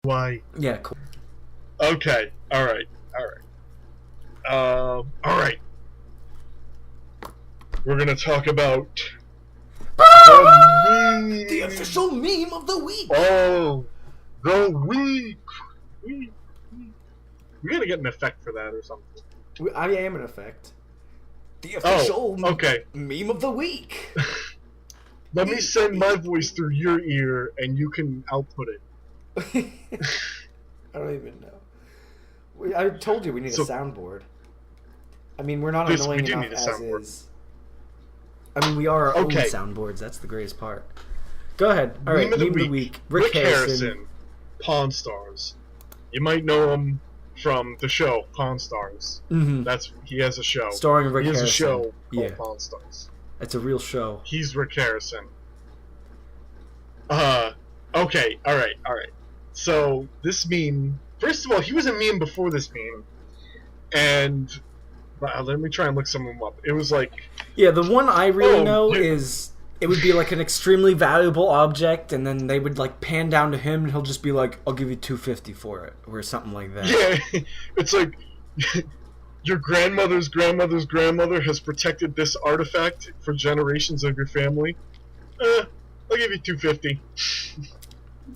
Why? Yeah, cool. Okay. All right. All right. We're gonna talk about The official meme of the week. Oh, the week. We gotta get an effect for that or something. I am in effect. The official okay. meme of the week. Let me send my voice through your ear, and you can output it. I don't even know. I told you we need a soundboard. I mean, we're not annoying enough as is. I mean, we are our own soundboards. That's the greatest part. Go ahead. All right, meme of the week. Rick Harrison. Pawn Stars. You might know him from the show Pawn Stars. Mm-hmm. He has a show starring Rick Harrison. He has a show called Pawn Stars. It's a real show. He's Rick Harrison. Okay. All right. So this meme. First of all, he was a meme before this meme, and let me try and look some of them up. It was like, yeah, the one I really know is it would be like an extremely valuable object, and then they would like pan down to him, and he'll just be like, "I'll give you $250 for it," or something like that. Yeah, it's like your grandmother's grandmother's grandmother has protected this artifact for generations of your family. I'll give you $250.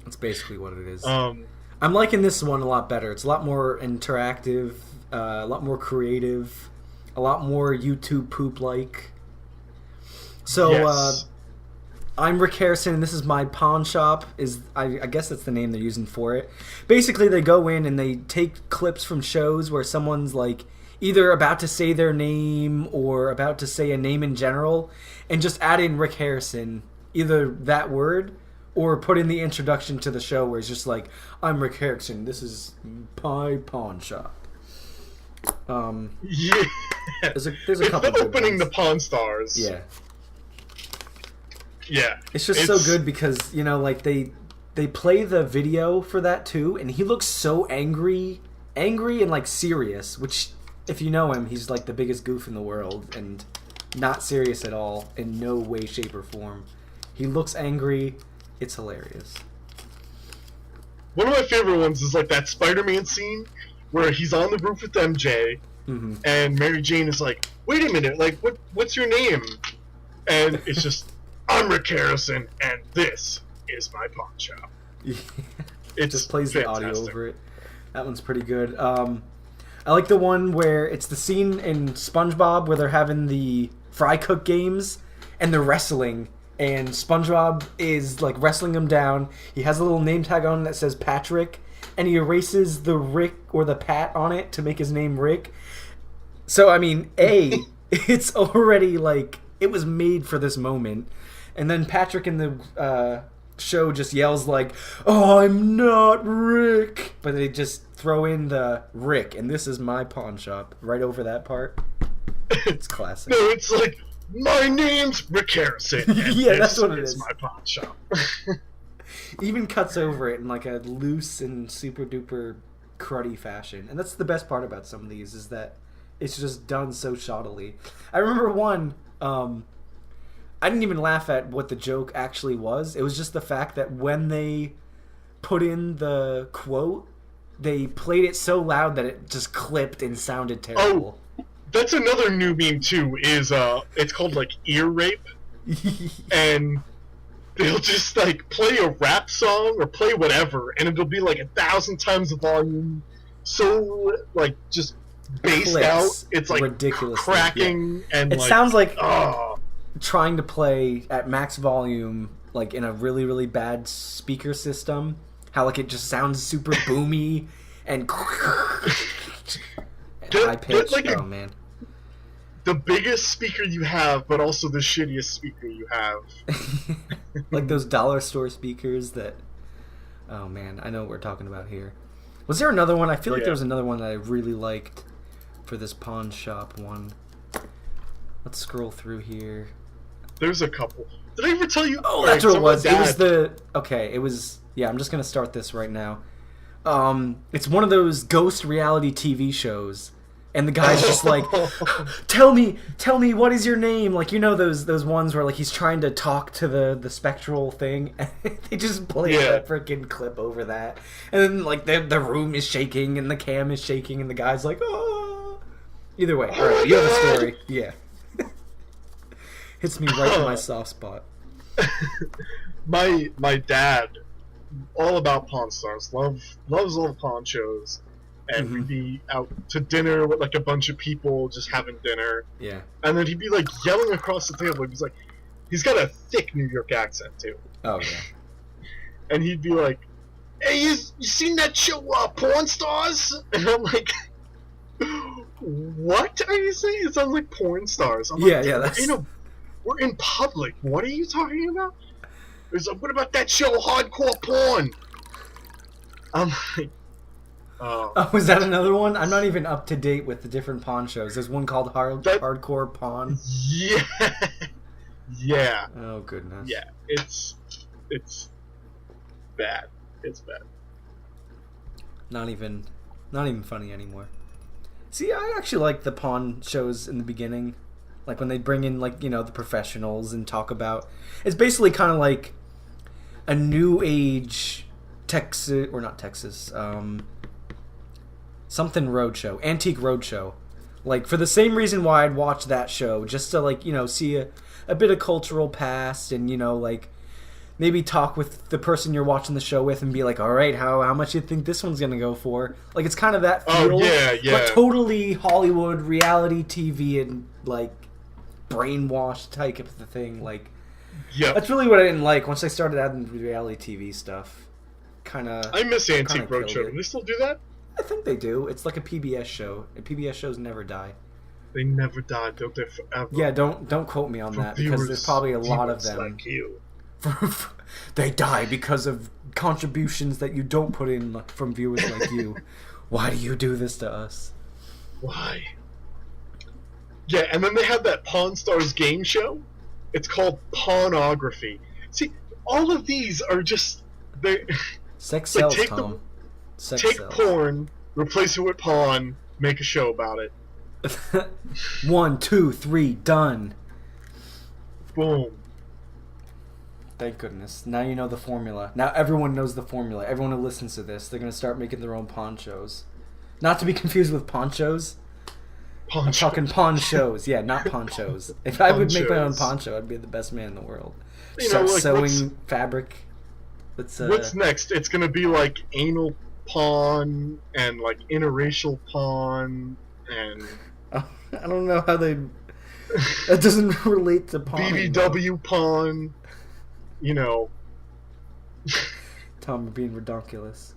That's basically what it is. I'm liking this one a lot better. It's a lot more interactive, a lot more creative, a lot more YouTube poop-like. So, yes. I'm Rick Harrison, and this is my pawn shop. I guess that's the name they're using for it. Basically, they go in and they take clips from shows where someone's like either about to say their name or about to say a name in general, and just add in Rick Harrison, either that word or put in the introduction to the show where it's just like, I'm Rick Harrison, this is my pawn shop. Yeah. There's a couple of opening the Pawn Stars. Yeah. Yeah. It's just so good because, you know, like they play the video for that too, and he looks so angry and like serious, which if you know him, he's like the biggest goof in the world and not serious at all in no way, shape, or form. He looks angry. It's hilarious. One of my favorite ones is like that Spider-Man scene where he's on the roof with MJ, mm-hmm. and Mary Jane is like, "Wait a minute, like what's your name?" And it's just, "I'm Rick Harrison, and this is my pawn shop." It just plays fantastic. The audio over it. That one's pretty good. I like the one where it's the scene in SpongeBob where they're having the fry cook games and they're wrestling. And SpongeBob is like wrestling him down. He has a little name tag on that says Patrick, and he erases the Rick or the Pat on it to make his name Rick. So I mean, it's already like it was made for this moment. And then Patrick in the show just yells like, "Oh, I'm not Rick!" But they just throw in the Rick, and this is my pawn shop right over that part. It's classic. No, it's like, "My name's Rick Harrison, and yeah, that's what it is. My pawn shop." Even cuts over it in like a loose and super duper cruddy fashion, and that's the best part about some of these is that it's just done so shoddily. I remember one. I didn't even laugh at what the joke actually was. It was just the fact that when they put in the quote, they played it so loud that it just clipped and sounded terrible. Oh, that's another new meme too. Is it's called like ear rape, and they'll just like play a rap song or play whatever, and it'll be like 1,000 times the volume, so like just bassed out. It's like ridiculous, cracking, and it sounds like trying to play at max volume, like in a really really bad speaker system. How like it just sounds super boomy and high pitched. Like oh man. The biggest speaker you have, but also the shittiest speaker you have. Like those dollar store speakers that... Oh, man. I know what we're talking about here. Was there another one? I feel like there was another one that I really liked for this pawn shop one. Let's scroll through here. There's a couple. Did I ever tell you? Oh, that's what it was. It was the... Okay, it was... Yeah, I'm just going to start this right now. It's one of those ghost reality TV shows And the guy's just like, tell me, what is your name? Like, you know those ones where like he's trying to talk to the spectral thing, and they just play that freaking clip over that, and then like the room is shaking and the cam is shaking and the guy's like, oh. Either way, all right, you have a story, yeah. Hits me right in my soft spot. My dad, all about Pawn Stars, loves all the pawn shows. And we'd be out to dinner with like a bunch of people just having dinner. Yeah. And then he'd be like yelling across the table. He's got a thick New York accent too. Oh yeah. And he'd be like, "Hey, you seen that show, Pawn Stars?" And I'm like, "What are you saying? It sounds like Porn Stars." I'm yeah, like, yeah. That's... we're in public. What are you talking about? He's like, "What about that show, Hardcore Porn?" I'm like. Oh, is that another one? I'm not even up to date with the different pawn shows. There's one called Hardcore Pawn. Yeah. Yeah. Oh goodness. Yeah. It's bad. It's bad. Not even funny anymore. See, I actually like the pawn shows in the beginning. Like when they bring in like, the professionals and talk about, it's basically kind of like a new age Texas, or not Texas, something roadshow, Antique Roadshow. Like, for the same reason why I'd watch that show, just to, like, see a bit of cultural past and, like, maybe talk with the person you're watching the show with and be like, all right, how much do you think this one's going to go for? Like, it's kind of that feel. Oh, yeah. But totally Hollywood, reality TV, and, like, brainwashed type of the thing. Like, yeah. That's really what I didn't like once I started adding reality TV stuff. Kind of. I miss Antique Roadshow. Do they still do that? I think they do. It's like a PBS show. And PBS shows never die. They never die, don't they? Forever. Yeah, don't quote me on that because there's probably a lot of them. Like you. They die because of contributions that you don't put in from viewers like you. Why do you do this to us? Why? Yeah, and then they have that Pawn Stars game show. It's called Pawnography. See, all of these are just sex sells, Tom. Take porn, replace it with pawn, make a show about it. 1, 2, 3, done. Boom. Thank goodness. Now you know the formula. Now everyone knows the formula. Everyone who listens to this, they're going to start making their own pawn shows. Not to be confused with ponchos. I'm talking pawn shows. Yeah, not ponchos. If I would make my own poncho, I'd be the best man in the world. Start sewing fabric. What's next? It's going to be like anal pawn and like interracial pawn and I don't know how they that doesn't relate to pawn. BBW pawn, Tom, you're being redonkulous.